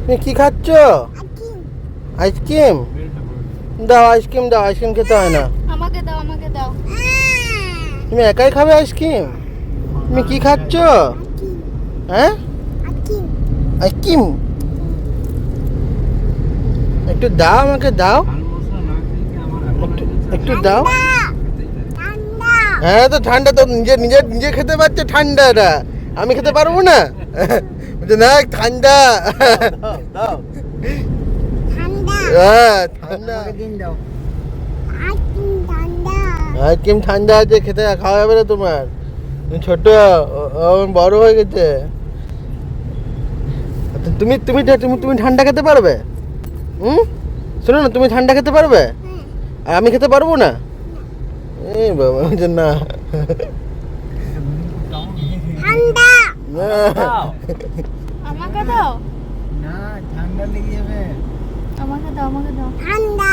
তুমি কি খাচ্ছ? আইসক্রিম দাও, আইসক্রিম দাও। আইসক্রিম খেতে হয় না। আমাকে দাও, আমাকে দাও। তুমি একাই খাবে আইসক্রিম? তুমি কি খাচ্ছ? হ্যাঁ, আইসক্রিম। একটু দাও, আমাকে দাও। একটু দাও। হ্যাঁ, তো ঠান্ডা তো নিজে নিজে নিজে খেতে পারছে ঠান্ডাটা, আমি খেতে পারবো না? না, ঠান্ডা। হ্যাঁ, ঠান্ডা। আইসক্রিম ঠান্ডা আছে, খেতে খাওয়া যাবে না তোমার। তুমি ছোট, বড় হয়ে গেছে। তুমি তুমি তুমি তুমি ঠান্ডা খেতে পারবে? শোনো না, তুমি ঠান্ডা খেতে পারবে আর আমি খেতে পারবো না? এই বাবা, না। আমাকে দাও। না, ঠান্ডা লেগে যাবে। আমাকে দাও, আমাকে দাও। ঠান্ডা।